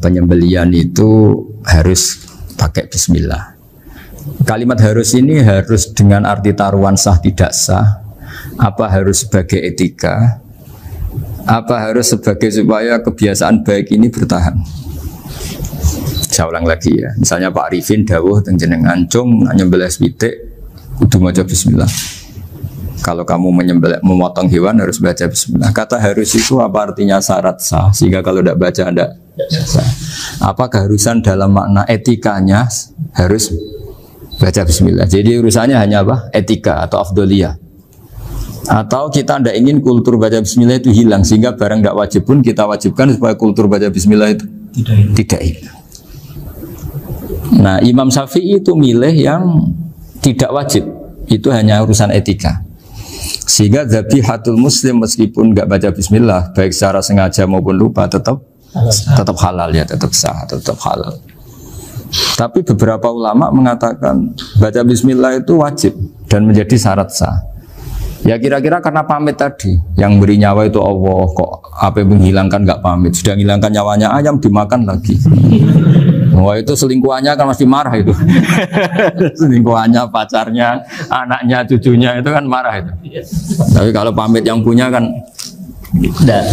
penyembelian itu harus pakai bismillah. Kalimat harus ini harus dengan arti taruhan sah tidak sah, apa harus sebagai etika, apa harus sebagai supaya kebiasaan baik ini bertahan. Saya ulang lagi ya, misalnya Pak Arifin dawuh teng jenengan cung nyembelih pitik kudu maca bismillah. Kalau kamu memotong hewan harus baca bismillah. Kata harus itu apa artinya syarat sah, sehingga kalau tidak baca tidak sah. Apa keharusan dalam makna etikanya harus baca bismillah. Jadi urusannya hanya apa? Etika atau afdoliyah. Atau kita tidak ingin kultur baca bismillah itu hilang, sehingga barang tidak wajib pun kita wajibkan supaya kultur baca bismillah itu tidak hilang. Nah, Imam Syafi'i itu milih yang tidak wajib, itu hanya urusan etika. Sehingga zabihatul muslim meskipun nggak baca bismillah, baik secara sengaja maupun lupa tetap halal ya, tetap sah, tetap halal. Tapi beberapa ulama mengatakan baca bismillah itu wajib dan menjadi syarat sah. Ya kira-kira karena pamit tadi, yang beri nyawa itu Allah, kok apa yang menghilangkan nggak pamit, sudah menghilangkan nyawanya ayam dimakan lagi. Wah itu selingkuhannya kan masih marah itu. Selingkuhannya, pacarnya, anaknya, cucunya itu kan marah itu. Tapi kalau pamit yang punya kan tidak.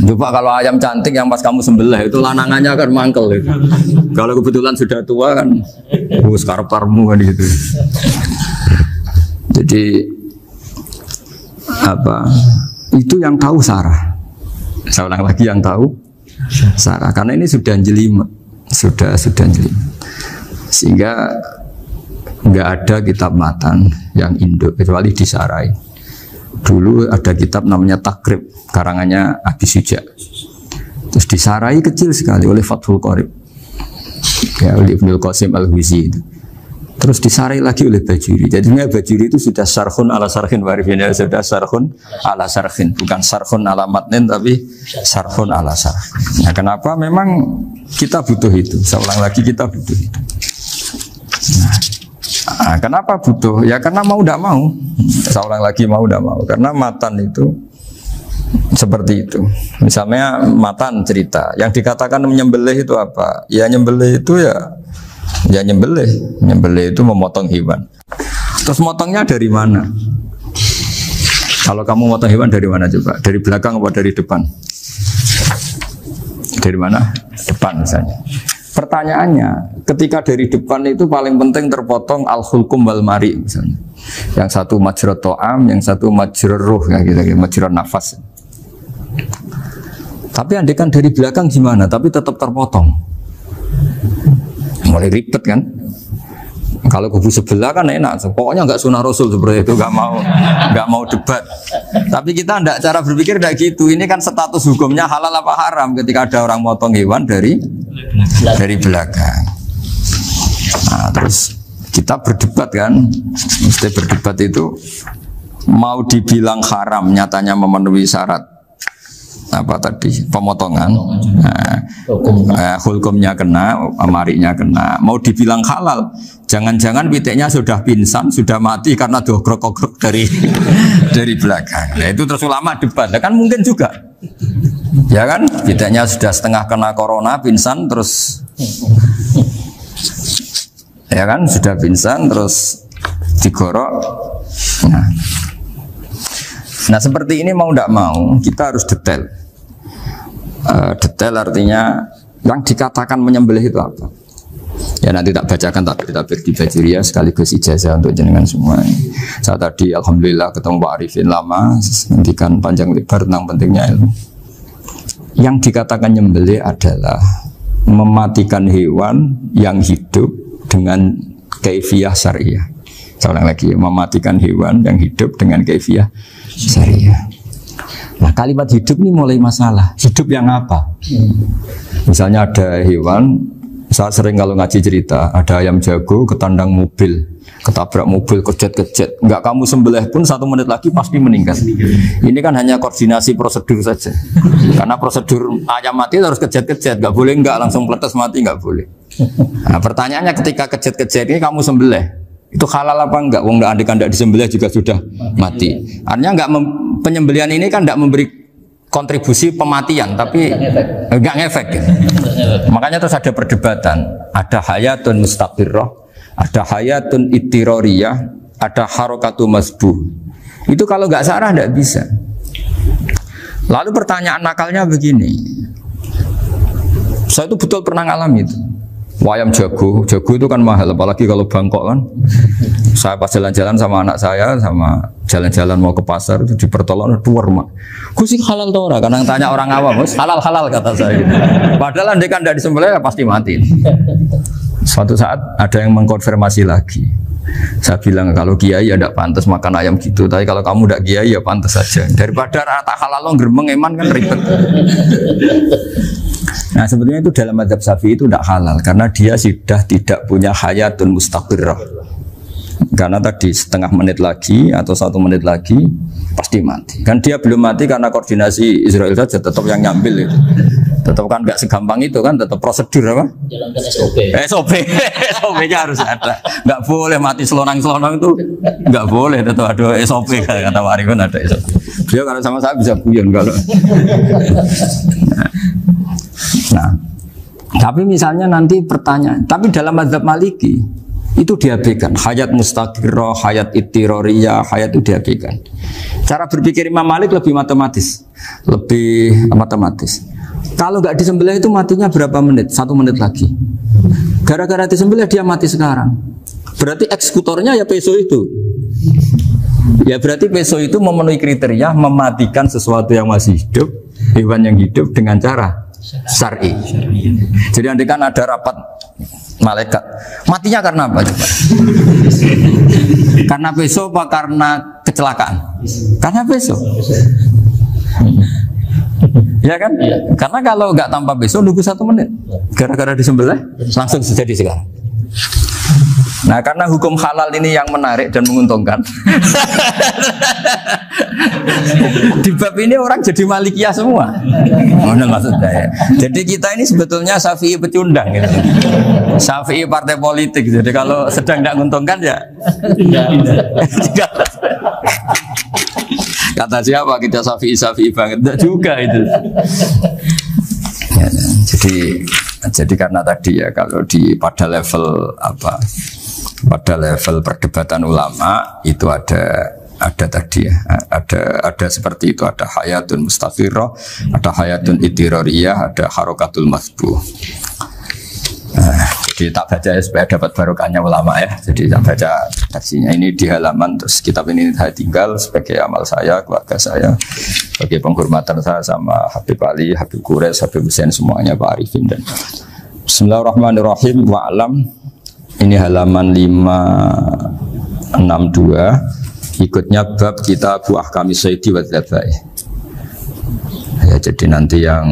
Coba kalau ayam cantik yang pas kamu sembelih itu lanangannya kan mangkel itu. Kalau kebetulan sudah tua kan, karep-karepmu kan gitu. Jadi apa? Itu yang tahu Sarah. Saya ulang lagi, yang tahu Sarah. Karena ini sudah jelimet. Sudah jeli, sehingga nggak ada kitab matan yang Indo kecuali disarai. Dulu ada kitab namanya Takrib, karangannya Abi Suja, terus disarai kecil sekali oleh Fathul Qorib ya, oleh Ibnul Qasim Al-Huzi itu. Terus disarai lagi oleh Bajuri. Jadinya Bajuri itu sudah sarhun ala sarhin warifin, ya, sudah sarhun ala sarhin, bukan sarhun ala matnin tapi sarhun ala sarhin. Nah, kenapa? Memang kita butuh itu. Saya ulang lagi, kita butuh itu. Nah, kenapa butuh? Ya karena mau tidak mau. Saya ulang lagi, mau tidak mau. Karena matan itu seperti itu. Misalnya matan cerita, yang dikatakan menyembelih itu apa? Ya nyembelih itu ya nyembelih itu memotong hewan. Terus motongnya dari mana? Kalau kamu motong hewan dari mana coba? Dari belakang atau dari depan? Dari mana? Depan misalnya. Pertanyaannya, ketika dari depan itu paling penting terpotong al-hulkum wal mari misalnya. Yang satu majrur to'am, yang satu majrur ruh ya gitu, majrur nafas. Tapi andekan dari belakang gimana? Tapi tetap terpotong. Mulai ribet kan? Kalau kubu sebelah kan enak, pokoknya nggak sunnah Rasul seperti itu, nggak mau debat. Tapi kita tidak, cara berpikir tidak gitu. Ini kan status hukumnya halal apa haram ketika ada orang motong hewan dari belakang. Nah, terus kita berdebat kan, mesti berdebat itu mau dibilang haram, nyatanya memenuhi syarat apa tadi pemotongan, hukumnya kena, amarinya kena. Mau dibilang halal, jangan-jangan pitiknya sudah pingsan, sudah mati karena dogrok-dogrok dari belakang. Nah, itu terus ulama debat, kan mungkin juga, ya kan? Pitiknya sudah setengah kena corona, pingsan terus, ya kan? Sudah pingsan terus digorok. Nah seperti ini mau tidak mau kita harus detail. Detail artinya yang dikatakan menyembelih itu apa? Ya nanti tak bacakan tabir-tabir di Bajuriyah sekaligus ijazah untuk jenengan semua. Saya tadi alhamdulillah ketemu Pak Arifin lama, nantikan panjang lebar tentang pentingnya ilmu. Yang dikatakan menyembelih adalah mematikan hewan yang hidup dengan kaifiyah syariah. Saya ulang lagi, mematikan hewan yang hidup dengan kaifiyah syariah. Nah kalimat hidup ini mulai masalah. Hidup yang apa? Misalnya ada hewan, saya sering kalau ngaji cerita, ada ayam jago ketandang mobil, ketabrak mobil, kejet-kejet. Enggak kamu sembelih pun 1 menit lagi pasti meninggal. Ini kan hanya koordinasi prosedur saja. Karena prosedur ayam mati harus kejet-kejet, enggak boleh enggak langsung peletes mati, enggak boleh. Nah pertanyaannya ketika kejet-kejet ini kamu sembelih, itu halal apa enggak? Wong enggak andekan enggak disembelih juga sudah mati. Artinya enggak penyembelihan ini kan enggak memberi kontribusi pematian, tapi enggak ngefek. Gitu. Makanya terus ada perdebatan. Ada hayatun mustaqirrah, ada hayatun ittiroriyah, ada harokatu masbuh. Itu kalau nggak sarah nggak bisa. Lalu pertanyaan nakalnya begini. Saya itu betul pernah ngalami itu. Wayam jago itu kan mahal, apalagi kalau Bangkok kan. Saya pas jalan-jalan sama anak saya, sama jalan-jalan mau ke pasar itu di pertolongan dua rumah. Gus sih halal tuh orang, kadang tanya orang awam, halal kata saya. Gitu. Padahal andai kan dari disembelih ya pasti mati. Suatu saat ada yang mengkonfirmasi lagi. Saya bilang kalau kiai ya tidak pantas makan ayam gitu, tapi kalau kamu tidak kiai ya pantas saja. Daripada rata halal lo geremeng eman kan ribet. Nah sebetulnya itu dalam mazhab Syafi'i itu tidak halal karena dia sudah tidak punya hayatun mustaqirrah. Karena tadi setengah menit lagi atau 1 menit lagi pasti mati. Kan dia belum mati karena koordinasi Israel saja tetap yang nyambil itu. Tetap kan nggak segampang itu kan, tetap prosedur apa? Jalankan SOP. SOP-nya harus ada. Nggak boleh mati selonang-selonang itu, nggak boleh. Tetap ada SOP kata Pak Arifin ada SOP. Beliau kalau sama saya bisa guyon kalau. Nah, tapi misalnya nanti pertanyaan, tapi dalam mazhab Maliki itu diabaikan. Hayat mustaqirrah, hayat ittiroriyah, hayat itu diabaikan. Cara berpikir Imam Malik lebih matematis. Kalau nggak disembelih itu matinya berapa menit? 1 menit lagi. Gara-gara disembelih dia mati sekarang. Berarti eksekutornya ya peso itu. Ya berarti peso itu memenuhi kriteria mematikan sesuatu yang masih hidup, hewan yang hidup dengan cara syar'i. Jadi andai kan ada rapat malaikat, matinya karena apa coba? Karena peso apa karena kecelakaan? Karena peso. Ya kan? Ya. Karena kalau nggak tanpa peso nunggu 1 menit, gara-gara disembelih langsung terjadi sekarang. Nah karena hukum halal ini yang menarik dan menguntungkan. Di bab ini orang jadi Malikiyah semua. Mana maksudnya ya? Jadi kita ini sebetulnya Syafi'i pecundang gitu. Syafi'i partai politik. Jadi kalau sedang tidak menguntungkan ya kata siapa kita Syafi'i banget. Tidak juga itu. Ya, jadi karena tadi ya kalau pada level perdebatan ulama itu ada tadi ya, ada seperti itu, ada hayatun mustaqirrah, ada hayatun ittiroriyah, ada harokatul masbuh. Jadi tak baca ya supaya dapat barokahnya ulama ya. Jadi tak baca redaksinya ini di halaman, terus kitab ini saya tinggal sebagai amal saya, keluarga saya, sebagai penghormatan saya sama Habib Ali, Habib Qures, Habib Hussein semuanya, Pak Arifin dan Bismillahirrahmanirrahim. Wa'alam, ini halaman 562, ikutnya bab kita Abu Ahkami Sayyidi wa Dzabai. Ya, jadi nanti yang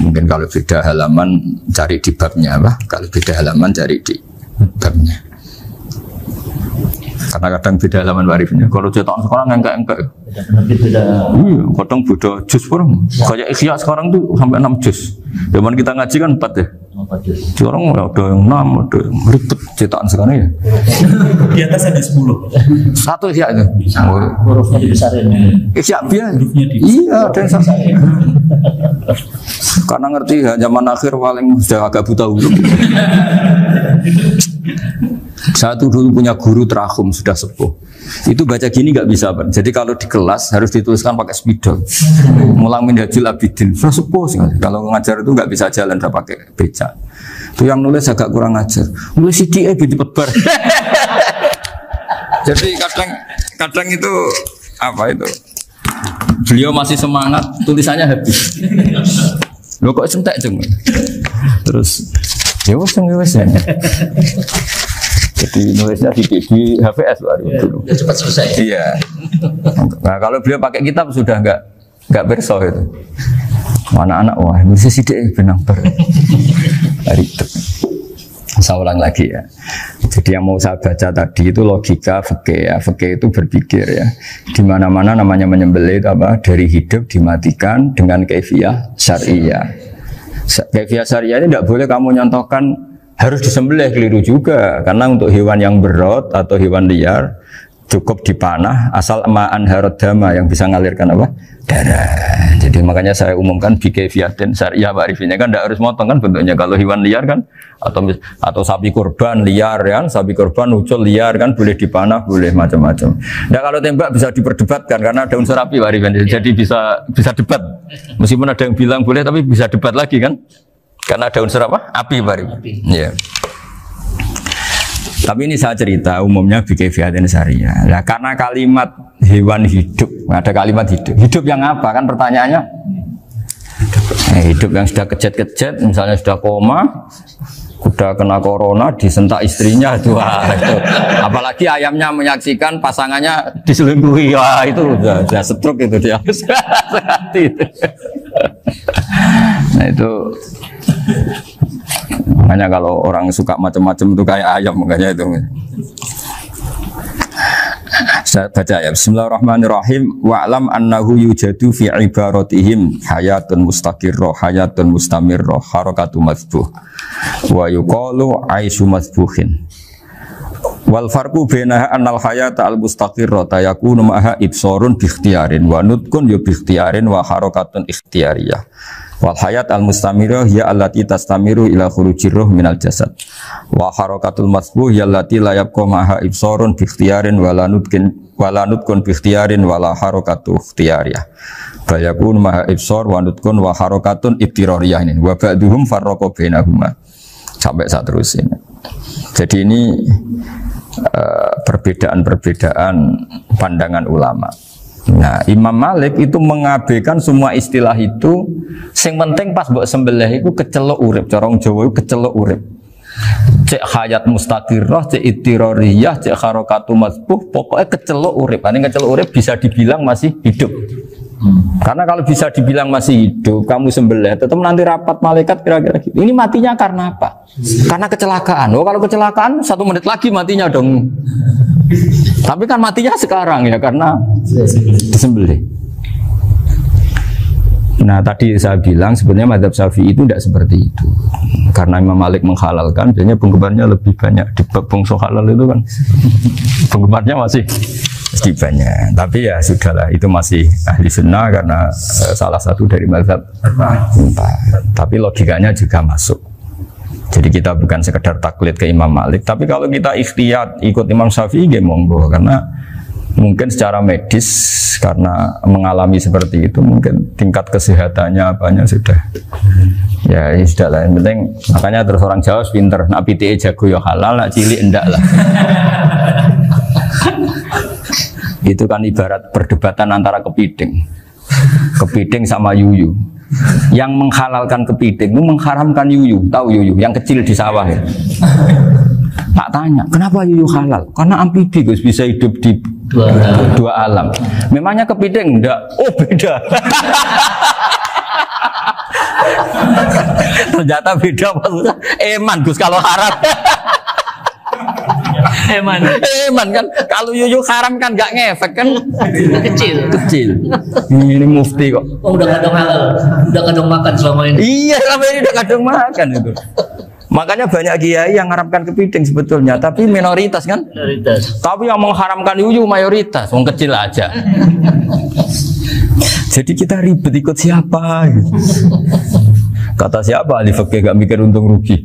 mungkin kalau beda halaman cari di babnya kalau beda halaman cari di babnya. Karena kadang beda halaman warifnya. Kalau cetakan sekarang enggak. Iya, kadang beda juz pun. Kayak Ikhya sekarang tuh sampai 6 juz. Zaman kita ngaji kan 4 ya. Sekarang ada yang 6, ada yang ribet cetakan sekarang ya. Di atas ada 10. Satu Ikhya itu. Hurufnya dibesarin. Ikhya biasa. Iya, ada yang sama. Karena ngerti ya, zaman akhir paling sudah agak buta huruf. Saya tuh dulu punya guru terakhum sudah sepuh. Itu baca gini nggak bisa, Pak. Jadi kalau di kelas harus dituliskan pakai spidol. Mulang Minhajul Abidin. Sudah sepuh sekali. Kalau ngajar itu nggak bisa jalan, udah pakai beca. Itu yang nulis agak kurang ajar. Nulis CDE binti pebar. Jadi kadang itu apa itu? Beliau masih semangat, tulisannya habis. Lo kok sentek cuma. Terus ya wes ya. Jadi nulisnya di HVS baru dulu. Ya cepat selesai. Iya. Nah kalau beliau pakai kitab sudah enggak berso itu. Anak-anak wah nulisnya sidik benang ber. Ribet. Saya ulang lagi ya. Jadi yang mau saya baca tadi itu logika fikih ya. Fikih itu berpikir ya. Di mana-mana namanya menyembelih itu apa? Dari hidup dimatikan dengan kaifiyah syariah. Kaifiyah syariah ini tidak boleh kamu nyontohkan harus disembelih, keliru juga. Karena untuk hewan yang berat atau hewan liar cukup dipanah asal ma'an harodama yang bisa ngalirkan apa? Darah. Jadi makanya saya umumkan bikaifiyatin syariah Pak Arifin kan tidak harus motong kan bentuknya. Kalau hewan liar kan atau sapi kurban liar kan, sapi kurban ucul liar kan boleh dipanah, boleh macam-macam. Nah kalau tembak bisa diperdebatkan karena ada unsur api Pak Arifin. Jadi bisa debat. Meskipun ada yang bilang boleh tapi bisa debat lagi kan? Karena ada unsur apa? Api Pak Arifin. Iya. Tapi ini saya cerita umumnya bikaifiyatin syariah. Nah, karena kalimat hewan hidup, ada kalimat hidup. Hidup yang apa? Kan pertanyaannya. Hidup yang sudah kejet-kejet, misalnya sudah koma, sudah kena corona, disentak istrinya, itu. Apalagi ayamnya menyaksikan pasangannya diselingkuhi, wah itu sudah stroke itu dia. Nah itu. Makanya kalau orang suka macam-macam itu kayak ayam makanya itu. Saya baca ya. Bismillahirrahmanirrahim. Wa'lam annahu yujadu fi ibaratihim hayatun mustaqirrah, hayatun mustamirrah, harakatu madbuh. Wa yuqalu aisyu madbuhin. Wal farqu bainaha annal hayata al mustaqirrah yakunu ma'ha ibsarun bi ikhtiyarin wa nutqun yu bi ikhtiyarin wa harakatun ikhtiyariyah. Wal hayat al mustamirah ya allati tastamiru ila khurujir ruh minal jasad. Wa harakatul masbuh ya allati la yabqa ma'ha ibsarun bi ikhtiyarin wala nutqun bi ikhtiyarin wala harakatu ikhtiyariyah. Bal yakun ma'ha ibsar wa nutqun wa harakatun ibtirariyah ini. Wa ba'duhum farraqa bainahuma. Sampai saat terus ini. Jadi ini perbedaan-perbedaan pandangan ulama. Nah, Imam Malik itu mengabaikan semua istilah itu. Sing penting pas mbok sembelih iku kecelok urip, cara wong Jawa iku kecelok urip. Cek hayat mustaqirrah, cek ittirariyah, cek harakatu masbuh, pokoknya kecelok urip. Ini kecelok urip bisa dibilang masih hidup. Karena kalau bisa dibilang masih hidup, kamu sembelih, tetap nanti rapat malaikat kira-kira gitu. Ini matinya karena apa? Karena kecelakaan. Oh, kalau kecelakaan 1 menit lagi matinya dong. Tapi kan matinya sekarang ya karena disembelih. Nah tadi saya bilang sebenarnya mazhab Syafi'i itu tidak seperti itu. Karena Imam Malik menghalalkan, biasanya penggemarnya lebih banyak. Di bab bungsu halal itu kan penggemarnya masih banyak. Tapi ya sudahlah, itu masih ahli sunnah karena salah satu dari mazhab 4. Tapi logikanya juga masuk. Jadi kita bukan sekedar taklid ke Imam Malik, tapi kalau kita ikhtiyat ikut Imam Syafi'i, ya monggo. Karena mungkin secara medis, karena mengalami seperti itu, mungkin tingkat kesehatannya apanya sudah. Ya sudah lah, yang penting makanya terus orang Jawa pinter, nak PTE jago ya halal, nak cilik enggak lah. Itu kan ibarat perdebatan antara kepiting sama yuyu. Yang menghalalkan kepiting itu mengharamkan yuyu. Tahu yuyu yang kecil di sawah ya? Tak tanya, kenapa yuyu halal? Karena amfibi Gus, bisa hidup di dua alam. Memangnya kepiting enggak? Oh beda. Ternyata beda maksudnya. Eman Gus kalau haram. Eman kan kalau yuyu haram kan nggak ngefek kan, kecil. Ini mufti kok. Oh udah kadang halal, udah kadang makan selama ini. Iya selama ini udah kadang makan itu. Makanya banyak kiai yang mengharamkan kepiting sebetulnya, tapi minoritas kan. Minoritas. Tapi yang mengharamkan yuyu mayoritas, wong kecil aja. Jadi kita ribet ikut siapa? Gitu. Kata siapa? Ahli fikih gak mikir untung rugi.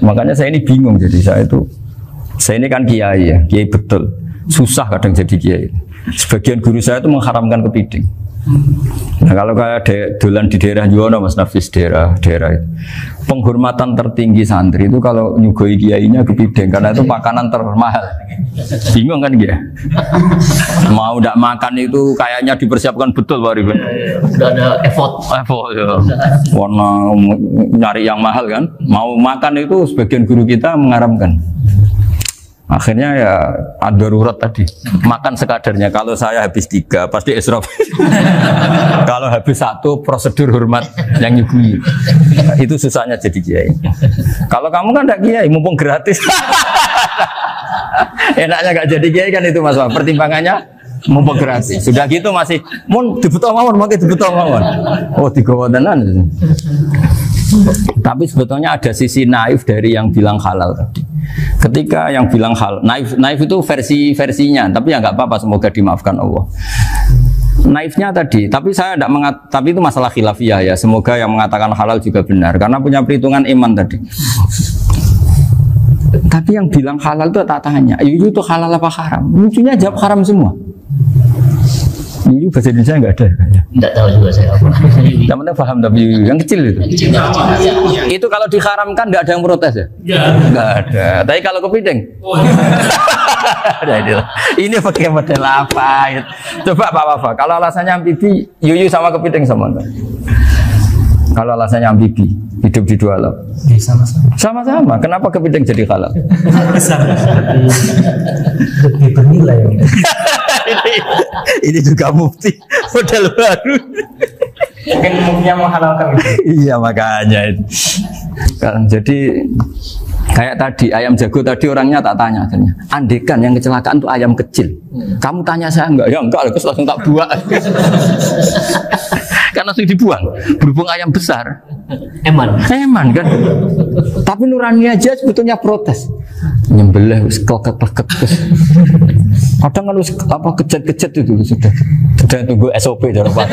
Makanya saya ini bingung, jadi saya ini kan kiai ya, kiai betul, susah kadang jadi kiai. Sebagian guru saya itu mengharamkan kepiting. Nah kalau kayak dolan di daerah Juwono Mas Nafis, daerah itu penghormatan tertinggi santri itu kalau nyugoi kiainya kepiting, karena itu makanan termahal. Bingung kan dia? Mau tidak makan itu kayaknya dipersiapkan betul Pak Rifan. Udah ada effort ya. Warna nyari yang mahal kan. Mau makan itu sebagian guru kita mengharamkan. Akhirnya ya darurat tadi, makan sekadarnya. Kalau saya habis 3 pasti israf. Kalau habis 1 prosedur hormat yang nyugui. Itu susahnya jadi kiai. Kalau kamu kan tidak kiai, mumpung gratis. Enaknya gak jadi kiai kan itu Mas. Pertimbangannya mumpung gratis. Sudah gitu masih mun dibutuh mawon, makai dibutuh mawon. Oh, digawa tenan. Tapi sebetulnya ada sisi naif dari yang bilang halal tadi. Ketika yang bilang halal, naif itu versinya, tapi ya nggak apa-apa, semoga dimaafkan Allah. Naifnya tadi, tapi saya tidak tapi itu masalah khilafiyah ya. Semoga yang mengatakan halal juga benar, karena punya perhitungan iman tadi. Tapi yang bilang halal itu tak tanya, itu halal apa haram? Lucunya jawab haram semua. Ini bahasa Indonesia nggak ada. Tidak tahu juga saya apa. Yang penting paham tapi yang kecil itu. Itu kalau diharamkan nggak ada yang protes ya? Nggak ada. Tapi kalau kepiting? Ini pakai model apa? Coba Pak Wafa. Kalau alasannya amfibi, yuyu sama kepiting sama enggak? Kalau alasannya amfibi, hidup di dua alam. Sama-sama. Sama-sama. Kenapa kepiting jadi halal? Lebih bernilai. Ini juga mufti model baru. Mungkin muftinya menghalalkan itu. Iya makanya itu. Kan jadi kayak tadi ayam jago tadi orangnya tak tanya akhirnya. Andekan yang kecelakaan itu ayam kecil. Kamu tanya saya enggak? Ya enggak, terus langsung tak buang. Karena langsung dibuang. Berhubung ayam besar. Eman kan. Tapi nurani aja sebetulnya protes. Nyembelih keleket. Kadang kan apa kejat-kejat itu sudah tunggu SOP dari Pak.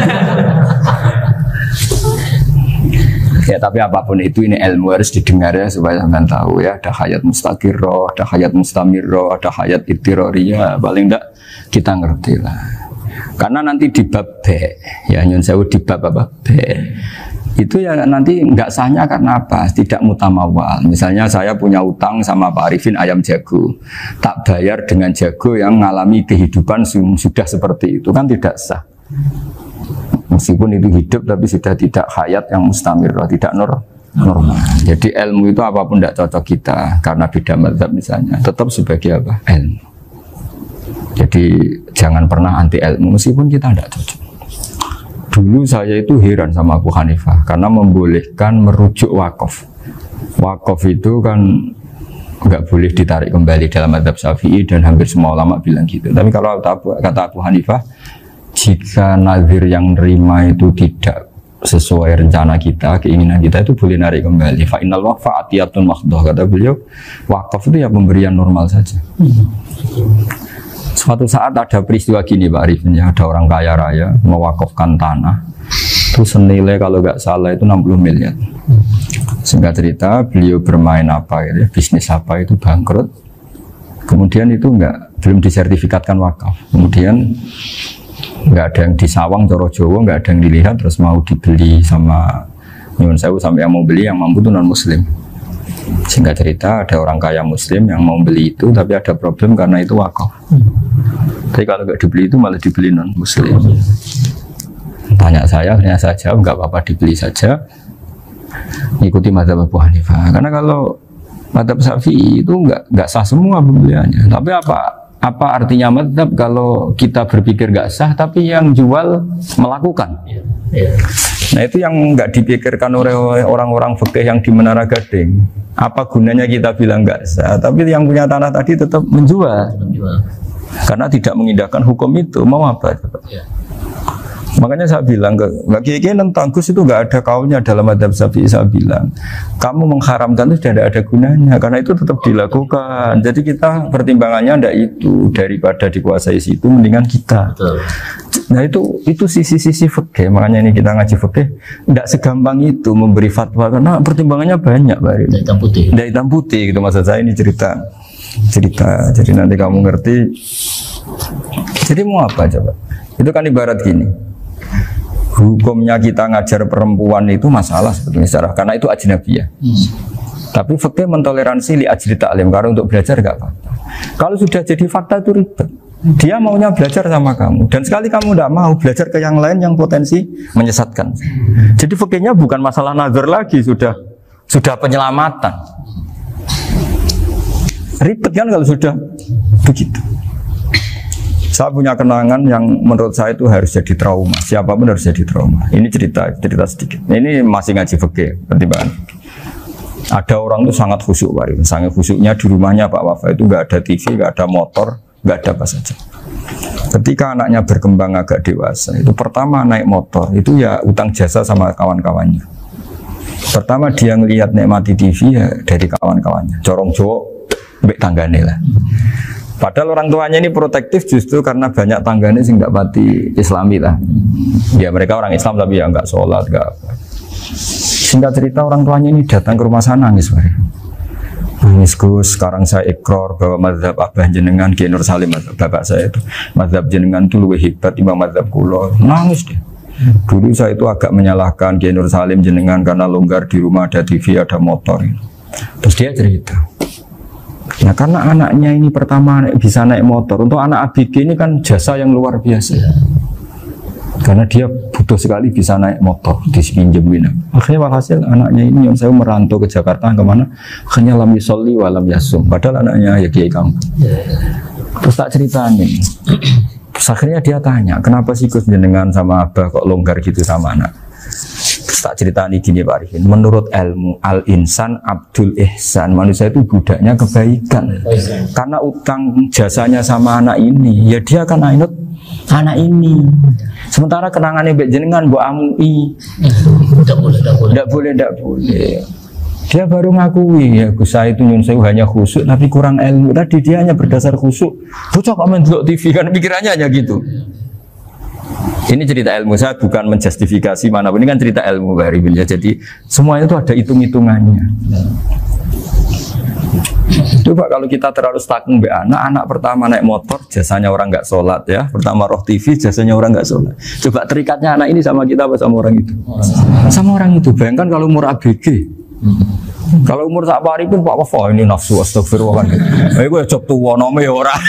Ya tapi apapun itu ini ilmu harus didengar ya supaya sampean tahu ya, ada hayat mustaqirroh, ada hayat mustamirroh, ada hayat ittiroriyah, paling enggak kita ngerti lah. Karena nanti di bab B, ya nyun sewu di bab apa B, itu ya nanti nggak sahnya karena apa? Tidak mutamawal. Misalnya saya punya utang sama Pak Arifin ayam jago, tak bayar dengan jago yang mengalami kehidupan sudah seperti itu, kan tidak sah. Meskipun itu hidup tapi sudah tidak hayat yang mustamir, tidak normal. Jadi ilmu itu apapun tidak cocok kita karena beda mazhab misalnya, tetap sebagai apa? Ilmu. Jadi jangan pernah anti ilmu meskipun kita tidak cocok. Dulu saya itu heran sama Abu Hanifah karena membolehkan merujuk wakaf. Wakaf itu kan nggak boleh ditarik kembali dalam mazhab Syafi'i dan hampir semua ulama bilang gitu. Tapi kalau kata Abu Hanifah, jika nazir yang nerima itu tidak sesuai rencana kita, keinginan kita, itu boleh narik kembali. Fa innal waqfa atiyatun mahdhah, kata beliau. Wakaf itu ya pemberian normal saja. Suatu saat ada peristiwa gini Pak Arifin, ya, ada orang kaya raya mewakafkan tanah itu senilai kalau nggak salah itu 60 miliar. Singkat cerita beliau bermain apa gitu, bisnis apa itu bangkrut. Kemudian itu belum disertifikatkan wakaf. Kemudian nggak ada yang disawang coro Jawa, nggak ada yang dilihat, terus mau dibeli sama nyuwun sewu sampai yang mau beli yang mampu itu non muslim. Singkat cerita ada orang kaya muslim yang mau beli itu tapi ada problem karena itu wakaf. Tapi kalau nggak dibeli itu malah dibeli non muslim. Tanya saya, akhirnya saya jawab nggak apa-apa dibeli saja, ikuti mazhab Abu Hanifah. Karena kalau mazhab Syafi'i itu nggak sah semua pembeliannya. Tapi apa artinya mazhab kalau kita berpikir nggak sah tapi yang jual melakukan? Nah itu yang nggak dipikirkan oleh orang-orang fikih yang di Menara Gading. Apa gunanya kita bilang nggak sah, tapi yang punya tanah tadi tetap menjual. Karena tidak mengindahkan hukum itu, mau apa? Makanya saya bilang nggak kiai tentang Gus itu nggak ada kaulnya dalam mazhab Syafi'i. Saya bilang kamu mengharamkan itu tidak ada gunanya karena itu tetap dilakukan. Jadi kita pertimbangannya tidak itu, daripada dikuasai situ mendingan kita. Betul. Nah itu sisi-sisi fikih. Makanya ini kita ngaji fikih tidak segampang itu memberi fatwa karena pertimbangannya banyak Pak. Dari hitam putih. Dari hitam putih gitu maksud saya, ini cerita. Jadi nanti kamu ngerti. Jadi mau apa coba? Itu kan ibarat gini. Hukumnya kita ngajar perempuan itu masalah sebetulnya secara karena itu ajnabiyah. Tapi fikih mentoleransi li ajli ta'lim, karena untuk belajar enggak apa-apa. Kalau sudah jadi fakta itu ribet. Dia maunya belajar sama kamu dan sekali kamu tidak mau belajar ke yang lain yang potensi menyesatkan. Jadi fikihnya bukan masalah nazar lagi, sudah penyelamatan. Ribet kan kalau sudah begitu. Saya punya kenangan yang menurut saya itu harus jadi trauma. Siapapun harus jadi trauma. Ini cerita sedikit. Ini masih ngaji fikih, pertimbangan. Ada orang itu sangat khusyuk, sangat khusyuknya di rumahnya Pak Wafa itu nggak ada TV, nggak ada motor, nggak ada apa saja. Ketika anaknya berkembang agak dewasa, itu pertama naik motor, itu ya utang jasa sama kawan-kawannya. Pertama dia ngelihat nikmati TV ya dari kawan-kawannya, corong Jawa, mbek tanggane lah. Padahal orang tuanya ini protektif justru karena banyak tanggane sing nggak pati Islami lah. Ya mereka orang Islam tapi ya nggak sholat, nggak apa. Singkat cerita orang tuanya ini datang ke rumah sana nangis, nangis Gus, sekarang saya ikrar bahwa mazhab Abah jenengan Kiai Nur Salim, bapak saya itu mazhab jenengan itu lebih hebat timbang mazhab kula. Nangis dia. Dulu saya itu agak menyalahkan Kiai Nur Salim jenengan karena longgar di rumah ada TV, ada motor. Terus dia cerita. Nah karena anaknya ini pertama bisa naik motor, untuk anak ABG ini kan jasa yang luar biasa. Karena dia butuh sekali bisa naik motor dipinjemin. Akhirnya walhasil anaknya ini yang saya merantau ke Jakarta kemana? Akhirnya lam yusolli wa lam yasum. Padahal anaknya ya kiai kamu. Terus tak ceritanya. Terus akhirnya dia tanya, kenapa sih Gus jenengan sama Abah kok longgar gitu sama anak? Terus tak ceritanya gini Pak Arifin. Menurut ilmu al-insan abdul ihsan, manusia itu budaknya kebaikan. Karena utang jasanya sama anak ini, ya dia akan ainut anak ini. Sementara kenangannya mbak jenengan mbok amui. Tidak boleh. Dia baru ngakui ya Gus saya itu nyun sewu hanya khusyuk tapi kurang ilmu. Tadi dia hanya berdasar khusyuk. Bocah kok main TV kan pikirannya hanya gitu. Ini cerita ilmu, saya bukan menjustifikasi manapun, ini kan cerita ilmu Pak Arifin ya. Jadi semuanya itu ada hitung-hitungannya. Coba kalau kita terlalu stagnant be anak pertama naik motor jasanya orang nggak sholat ya, pertama roh TV jasanya orang nggak sholat. Coba terikatnya anak ini sama kita apa sama orang itu? Sama orang itu. Bayangkan kalau umur ABG, kalau umur sak pari pun Pak Wafa ini nafsu astagfirullah kan. Gue cop tua nome orang.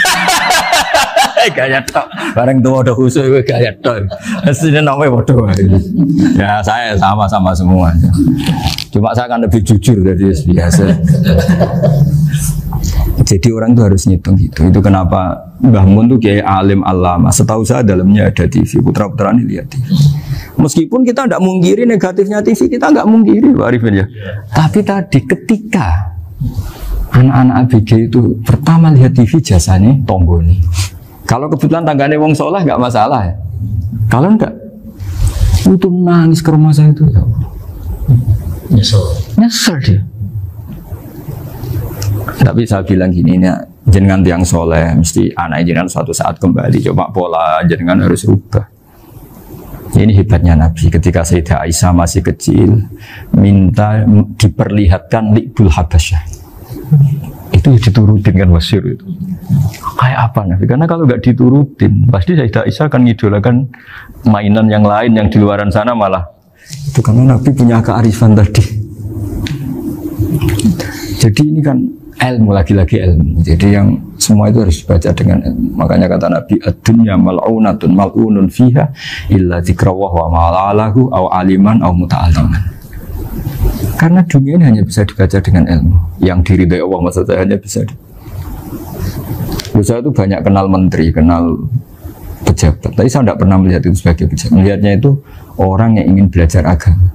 Gaya tok, bareng tua udah khusus gue gaya tok. Aslinya namanya bodoh. Ya saya sama semua. Cuma saya akan lebih jujur dari biasa. Jadi orang itu harus ngitung gitu. Itu kenapa Mbah Mun tuh kayak alim alama. Setahu saya dalamnya ada TV. Putra-putra ini lihat TV. Meskipun kita tidak mungkiri negatifnya TV, kita nggak mungkiri Pak Arifin ya. Tapi tadi ketika anak-anak ABG itu pertama lihat TV jasanya tonggoni. Kalau kebetulan tanggane wong soleh nggak masalah ya. Kalau enggak, itu nangis ke rumah saya itu. Nyesel dia. Tapi saya bilang gini, ini jenengan tiang soleh, mesti anak jenengan suatu saat kembali. Coba pola jenengan harus rubah. Ini hebatnya Nabi. Ketika Sayyidah Aisyah masih kecil, minta diperlihatkan Li'bul Habasyah. Itu diturutin kan wasyir itu. Kayak apa Nabi? Karena kalau nggak diturutin, pasti Sayyidah Aisyah akan ngidolakan mainan yang lain yang di luaran sana malah. Itu karena Nabi punya kearifan tadi. Jadi ini kan ilmu, lagi-lagi ilmu. Jadi yang semua itu harus dibaca dengan ilmu. Makanya kata Nabi, ad-dunya mal'unatun mal'unun fiha illa dzikrawah wa ma'alahu aw aliman aw muta'alliman. Karena dunia ini hanya bisa dibaca dengan ilmu. Yang diridai Allah maksud saya hanya bisa. Saya itu banyak kenal menteri, kenal pejabat. Tapi saya tidak pernah melihat itu sebagai pejabat. Melihatnya itu orang yang ingin belajar agama.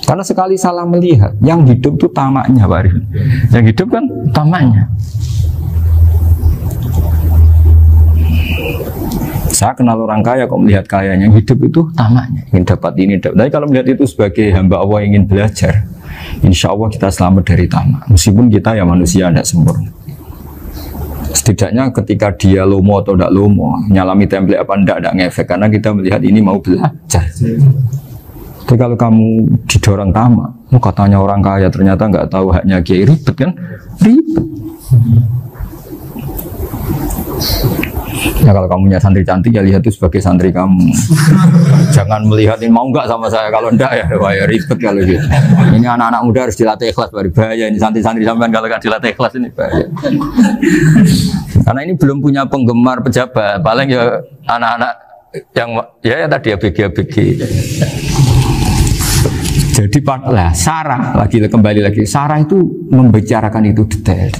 Karena sekali salah melihat, yang hidup itu tamaknya Pak Arifin. Yang hidup kan tamaknya. Saya kenal orang kaya kok melihat kayanya, yang hidup itu tamaknya, ingin dapat ini, dapat. Tapi kalau melihat itu sebagai hamba Allah yang ingin belajar, insya Allah kita selamat dari tamak. Meskipun kita ya manusia tidak sempurna. Setidaknya ketika dia lomo atau tidak lomo, nyalami template apa tidak ngefek, karena kita melihat ini mau belajar. Tapi kalau kamu didorong tamak, katanya orang kaya ternyata nggak tahu haknya kiai, ribet kan? Ribet. Ya kalau kamu punya santri cantik ya lihat itu sebagai santri kamu. Jangan melihat ini mau nggak sama saya, kalau enggak ya wah ya ribet kalau gitu. Ini anak-anak muda harus dilatih ikhlas, baru bahaya ini santri-santri sampean kalau nggak dilatih ikhlas ini bahaya. Karena ini belum punya penggemar pejabat, paling ya anak-anak yang ya tadi ABG. Jadi lah Sarah kembali lagi Sarah itu membicarakan itu detail.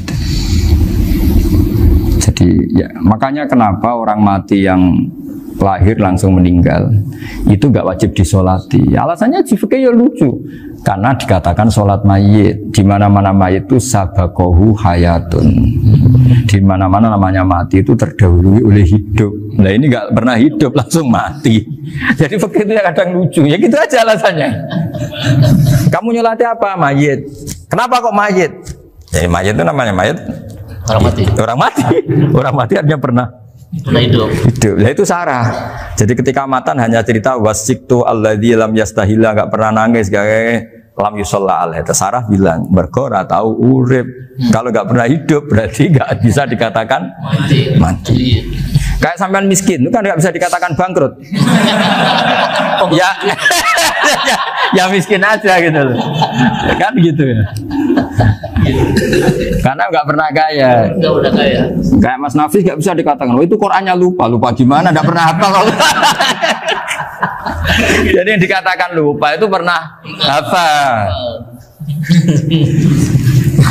Jadi ya makanya kenapa orang mati yang lahir langsung meninggal itu nggak wajib disolati. Alasannya jika ya lucu karena dikatakan sholat mayit di mana-mana mayit itu sabakohu hayatun. Di mana-mana namanya mati itu terdahului oleh hidup. Nah ini nggak pernah hidup langsung mati. Jadi begitu ya kadang lucu. Ya gitu aja alasannya. Kamu nyolati apa? Mayit. Kenapa kok mayit? Jadi mayit itu namanya mayit. Orang mati. Orang mati. Orang mati artinya pernah Hidup. Nah itu Sarah. Jadi ketika matan hanya cerita wasiktu alladzi lam yastahila, nggak pernah nangis, kayak lam yusalla alaih. Sarah bilang mergo ora tahu urip. Kalau nggak pernah hidup berarti nggak bisa dikatakan mati. Kayak sampean miskin itu kan nggak bisa dikatakan bangkrut. ya, ya miskin aja gitu loh. Kan gitu ya. Karena nggak pernah kaya. Nggak pernah kaya. Kayak Mas Nafis nggak bisa dikatakan, oh itu Qurannya lupa gimana? Nggak pernah hafal. Jadi yang dikatakan lupa itu pernah hafal.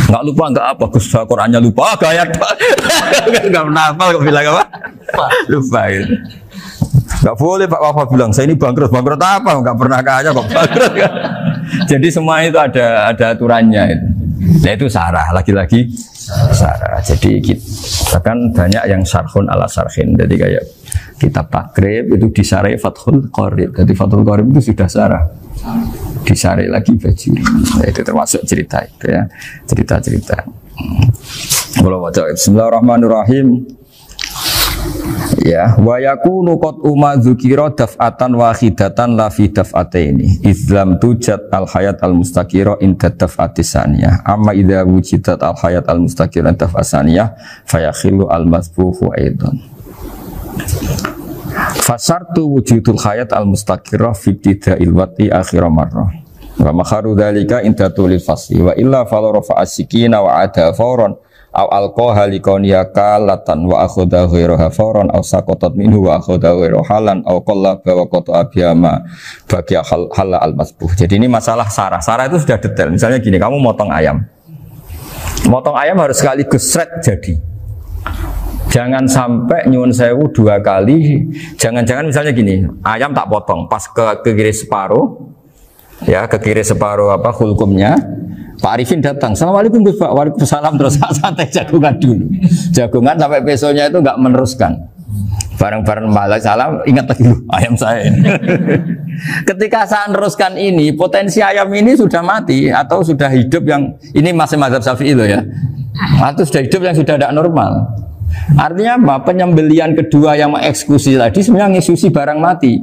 Nggak lupa nggak apa, Gus Qurannya lupa, gaya nggak pernah hafal kok bilang apa? Lupa gitu. Nggak boleh Pak Wafa bilang saya ini bangkrut apa? Nggak pernah kaya kok bangkrut. Jadi semua itu ada aturannya itu. Nah itu Sarah, lagi-lagi Sarah. Jadi bahkan banyak yang syarhun ala syarhin. Jadi kayak kitab takrib itu disarai Fathul Qorib. Jadi Fathul Qorib itu sudah Sarah. Disarai lagi Bajuri. Nah, itu termasuk cerita itu ya. Cerita-cerita. Bismillahirrahmanirrahim. Ya, wa yakunu qad dzukira daf'atan wahidatan la fi daf'ataini izlam tujad al hayat al mustaqira inda daf'atis saniyah amma idza wujidat al hayat al mustaqira daf'as saniyah fayakhilu al masbuhu aidan fasartu wujudul hayat al mustaqira fi ibtida'il wati akhir marrah wa makharu dzalika inda tulil fasli wa illa fala rafa'a sikina wa ada fawran aw alqaha liqawniyaka latan wa akhudha ghairaha fawran aw saqatat minhu wa akhudha ghairaha halan aw qallaba wa qata abiyama bagi hal al masbuh. Jadi ini masalah Sarah. Sarah itu sudah detail. Misalnya gini, kamu motong ayam. Motong ayam harus sekaligus shred jadi. Jangan sampai nyuwun sewu 2 kali. Jangan-jangan misalnya gini, ayam tak potong pas ke kiri separuh. Ya, ke kiri separuh apa hulkumnya. Pak Arifin datang, Assalamualaikum Gus Pak, waalaikumsalam, terus santai jagungan dulu. Jagungan sampai besoknya itu nggak meneruskan. Bareng-bareng malah salam, ingat lagi ayam saya ini. Ketika saya meneruskan ini, potensi ayam ini sudah mati atau sudah hidup yang ini masih mazhab Syafi'i loh ya. Atau sudah hidup yang sudah tidak normal. Artinya apa? Penyembelian kedua yang mengeksekusi tadi sebenarnya ngeksekusi barang mati.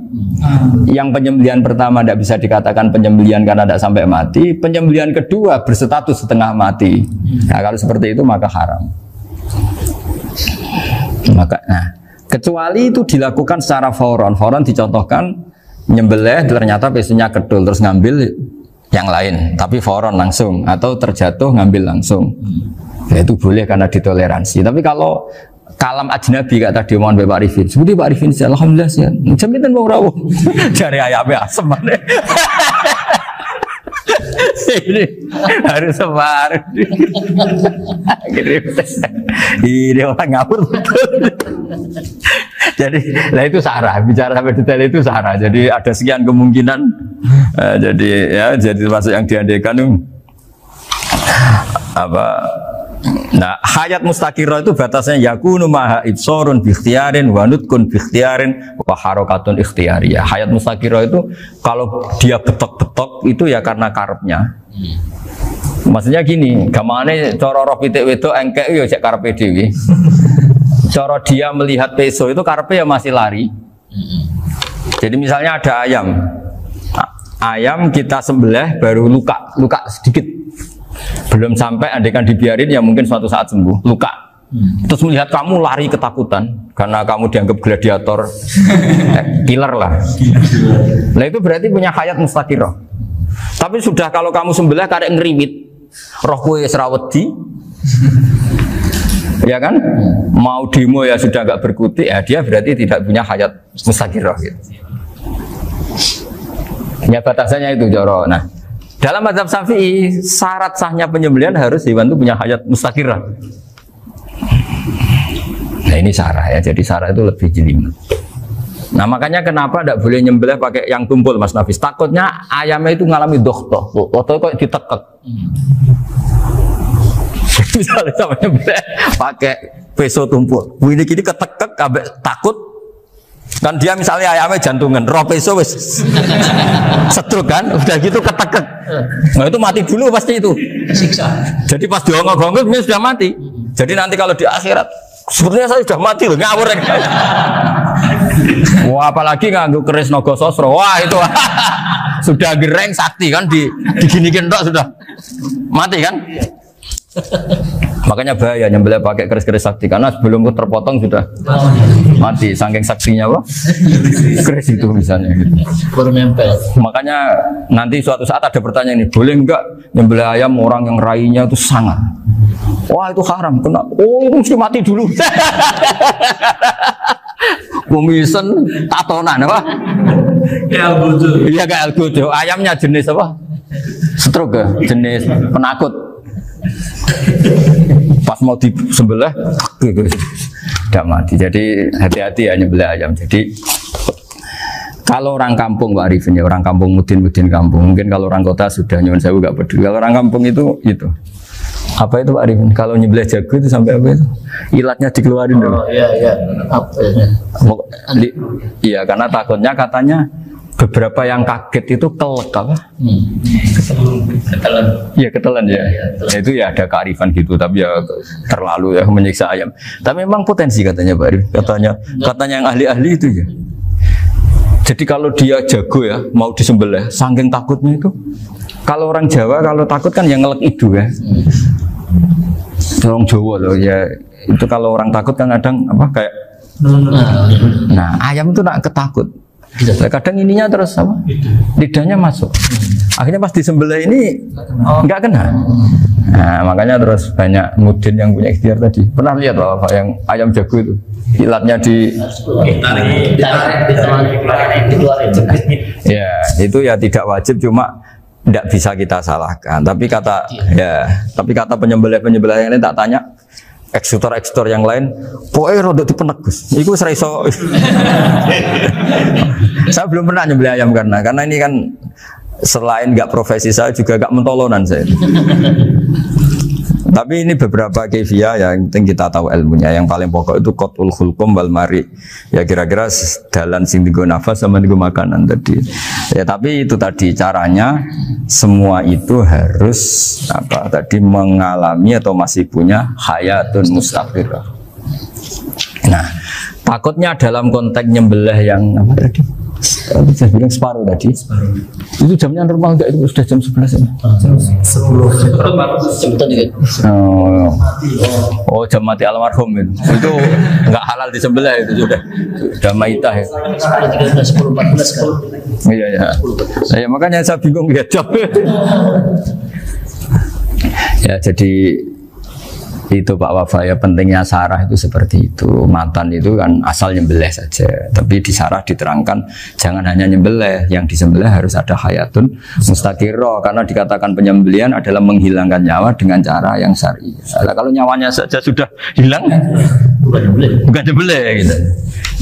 Yang penyembelian pertama tidak bisa dikatakan penyembelian karena tidak sampai mati. Penyembelian kedua berstatus setengah mati. Nah, kalau seperti itu maka haram. Kecuali itu dilakukan secara fauron. Fauron dicontohkan nyembelih ternyata pesunya kedul terus ngambil yang lain, tapi fauron langsung atau terjatuh ngambil langsung. Ya, itu boleh karena ditoleransi. Tapi kalau kalam ajnabi kata tadi mohon Pak Arifin, seperti Pak Arifin alhamdulillah sih. Jaminan mau rawuh. Cari ayamnya asem mana? Ini harus sebar. Ini orang ngawur betul. Jadi, lah itu Sarah. Bicara sampai detail itu Sarah. Jadi ada sekian kemungkinan. Jadi ya, jadi masuk yang diandaikan apa? Nah, hayat mustaqirah itu batasnya yakunu maha ibsorun bikhtiarin wa nutkun bikhtiarin wa harokatun ikhtiyariyah. Hayat mustaqirah itu kalau dia betok-betok itu ya karena karepnya. Maksudnya gini, gamane cara roh pitik wedok engkek yo cek karepe dhewe. Cara dia melihat peso itu karepe ya masih lari. Jadi misalnya ada ayam. Ayam kita sembelih baru luka sedikit. Belum sampai andaikan dibiarin ya mungkin suatu saat sembuh, luka. Terus melihat kamu lari ketakutan karena kamu dianggap gladiator, killer lah. Nah itu berarti punya hayat mustaqirah. Tapi sudah kalau kamu sembelih karek ngeriwit, roh kue serawedi, ya kan? Mau demo ya sudah nggak berkutik, ya dia berarti tidak punya hayat mustaqirah. Gitu. Ya batasannya itu Joro. Nah. Dalam mazhab Syafi'i, syarat sahnya penyembelihan harus hewan itu punya hayat mustaqirah. Nah ini Sarah ya, jadi Sarah itu lebih jelimet. Nah makanya kenapa tidak boleh nyembelih pakai yang tumpul Mas Nafis? Takutnya ayamnya itu ngalami dohtoh, waktu kok ditekek. Misalnya sama nyembelih pakai peso tumpul. Ini kini ketekek ambek takut. Kan dia misalnya ayamnya jantungan, roh peso wis setruk kan, udah gitu ketekek. Nah itu mati dulu pasti itu. Siksa. Jadi pas diongok-ongok dia sudah mati. Jadi nanti kalau di akhirat, sepertinya saya sudah mati loh, ngawur. Wah apalagi nganggo keris naga sosro, wah itu sudah gereng sakti kan diginikin tok sudah mati kan. Makanya bahaya nyembelih pakai keris-keris sakti karena sebelum terpotong sudah mati saking saksinya apa? Keris itu misalnya gitu. Baru nempel. Makanya nanti suatu saat ada pertanyaan ini, boleh enggak nyembelih ayam orang yang rainya itu sangat? Wah itu haram, kena. Oh itu mesti mati dulu. Kumisen tatonan apa? Ya betul. Iya kayak algojo. Ayamnya jenis apa? Stroke ya? Jenis penakut. Pas mau disembelih tidak mati. Jadi hati-hati ya nyembelih ayam. Jadi kalau orang kampung Pak Arifin ya, orang kampung mudin kampung. Mungkin kalau orang kota sudah nyuwun sewu gak peduli. Kalau orang kampung itu apa itu Pak Arifin? Kalau nyembelih jago itu sampai apa itu? Ilatnya dikeluarin dulu. Oh iya. Apa ya? Iya karena takutnya katanya beberapa yang kaget itu kelek apa? Ketelan. Iya ketelan ya. Ya. Itu ya ada kearifan gitu, tapi ya terlalu ya menyiksa ayam. Tapi memang potensi katanya Pak Arif. Katanya yang ahli-ahli itu ya. Jadi kalau dia jago ya mau disembelih, saking takutnya itu. Kalau orang Jawa kalau takut kan yang ngelek itu ya. Orang Jawa loh ya. Itu kalau orang takut kan kadang apa kayak. Nah ayam itu nak ketakut. Kadang ininya terus apa? Lidahnya masuk. Akhirnya pas disembelih ini nggak kena. Nah, makanya terus banyak mudin yang punya ikhtiar tadi. Pernah lihat Pak yang ayam jago itu ilatnya ya itu ya tidak wajib cuma tidak bisa kita salahkan. Tapi kata penyembelih yang lain tak tanya. Eksekutor yang lain, pokoknya rodok dipenegus. Iku seraiso. Saya belum pernah nyembelih ayam karena ini kan selain nggak profesi saya juga nggak mentolonan saya. Tapi ini beberapa kefiah yang penting kita tahu ilmunya. Yang paling pokok itu qatul khulqum wal mari. Ya kira-kira dalan sing digo nafas sama digo makanan tadi. Ya tapi itu tadi caranya semua itu harus apa tadi mengalami atau masih punya hayatun mustaqirah. Nah, takutnya dalam konteks nyembelih yang apa tadi? Saya bilang separuh tadi. Itu jamnya normal enggak itu sudah jam 11 ini? Jam 10. Oh jam mati almarhum itu. Itu enggak halal disembelih itu sudah maitah ya. 10.14 kan. Iya. Ya makanya saya bingung ya jam. Ya jadi itu Pak Wafa ya pentingnya sarah itu seperti itu. Matan itu kan asal nyembelih saja, tapi di sarah diterangkan jangan hanya nyembelih, yang disembelih harus ada hayatun mustaqirah karena dikatakan penyembelihan adalah menghilangkan nyawa dengan cara yang syar'i. Nah, kalau nyawanya saja sudah hilang bukan nyembelih gitu.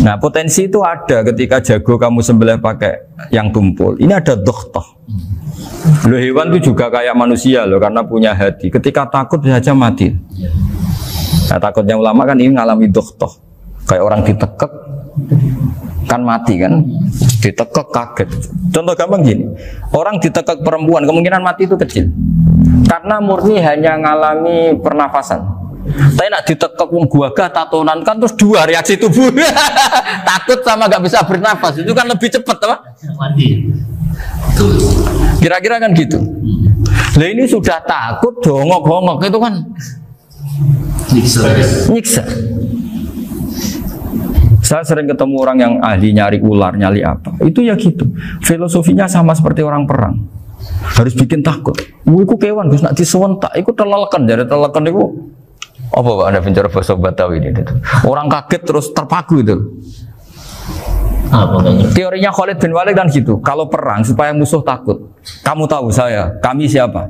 Nah potensi itu ada ketika jago kamu sembelih pakai yang tumpul. Ini ada dokhtoh. Loh hewan itu juga kayak manusia loh karena punya hati. Ketika takut saja mati. Nah takutnya ulama kan ini ngalami dokhtoh. Kayak orang ditekek kan mati kan. Ditekek kaget. Contoh gampang gini. Orang ditekek perempuan kemungkinan mati itu kecil. Karena murni hanya ngalami pernafasan. Tapi nak ditekek wong gagah tatonan kan terus dua reaksi tubuh. Takut sama gak bisa bernafas. Itu kan lebih cepat apa? Mati. Kira-kira kan gitu. Lah ini sudah takut dongok-dongok itu kan nyiksa. Saya sering ketemu orang yang ahli nyari ular, nyari apa. Itu ya gitu. Filosofinya sama seperti orang perang. Harus bikin takut. Iku kewan Gus nak disewentak, iku telelekan, jadi telelekan itu apa Pak Anda bicara bahasa Batawi ini? Orang kaget terus terpaku itu. Teorinya Khalid bin Walid kan gitu. Kalau perang supaya musuh takut. Kamu tahu kami siapa?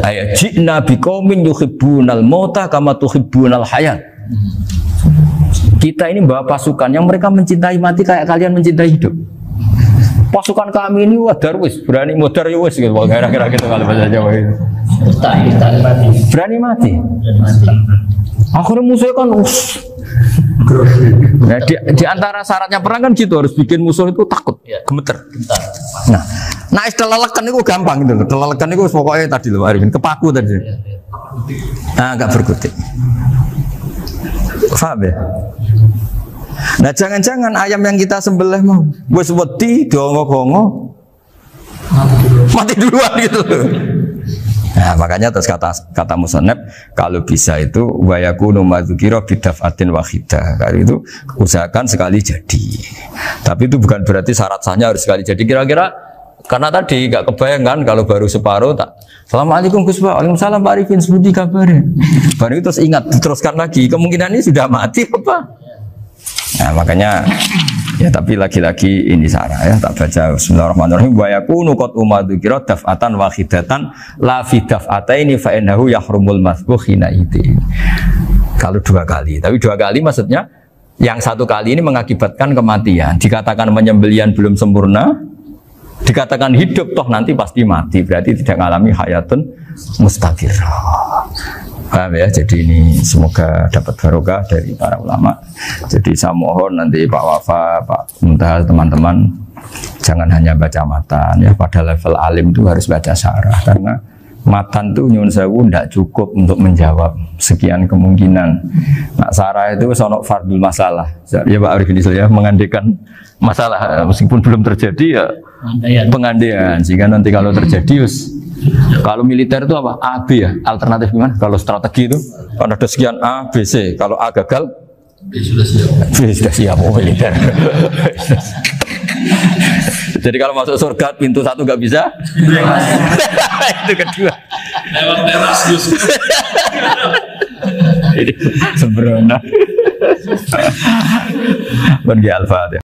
Ayat ji'na biqaumin yuhibbunal mauta kama tuhibbunal hayat. Kita ini bawa pasukan yang mereka mencintai mati kayak kalian mencintai hidup. Pasukan kami ini wah darwis, berani modar ya wis gitu. Kira-kira gitu kalau bahasa Jawa itu. Kita mati. Berani mati. Dan mati. Akhirnya musuhnya kan nah, di antara syaratnya perang kan gitu, harus bikin musuh itu takut, gemeter. Bentar. Nah istilah lelekan itu gampang gitu loh. Lelekan itu pokoknya tadi loh Arifin, kepaku tadi. Nah agak berkutik. Paham ya? Nah jangan-jangan ayam yang kita sembelih mau wis wedi dongo-dongo mati duluan gitu. Nah makanya terus kata musannaf kalau bisa itu wa yakunu madzukira bidafatin wahidah. Kalau itu usahakan sekali jadi. Tapi itu bukan berarti syarat sahnya harus sekali jadi. Kira-kira karena tadi nggak kebayangkan kalau baru separuh tak. Assalamualaikum Gus Pak. Waalaikumsalam Pak Arifin. Seperti kabarnya. Baru itu terus ingat diteruskan lagi. Kemungkinan ini sudah mati apa? Nah makanya ya tapi lagi-lagi ini sarah ya tak baca bismillahirrahmanirrahim wa yakunu qad umadzukira daf'atan wahidatan la fi daf'ataini fa innahu yahrumul masbuh hina itu. Kalau 2 kali, tapi 2 kali maksudnya yang 1 kali ini mengakibatkan kematian. Dikatakan penyembelian belum sempurna, dikatakan hidup toh nanti pasti mati, berarti tidak mengalami hayatun mustaqirrah. Paham ya? Jadi ini semoga dapat barokah dari para ulama. Jadi saya mohon nanti Pak Wafa, Pak Muntaha, teman-teman jangan hanya baca matan ya, pada level alim itu harus baca syarah karena matan itu nyuwun sewu tidak cukup untuk menjawab sekian kemungkinan. Nah syarah itu sono fardul masalah. Ya Pak Arifin ya mengandekan masalah meskipun belum terjadi ya pengandaian sehingga nanti kalau terjadi kalau militer itu apa? A, B ya? Alternatif gimana? Kalau strategi itu kan ada sekian A, B, C. Kalau A gagal, B sudah siap. B sudah siap, oh militer. Jadi kalau masuk surga pintu 1 nggak bisa, itu kedua. Lewat teras justru. Ini sembrono. Bagi Al-Fatihah.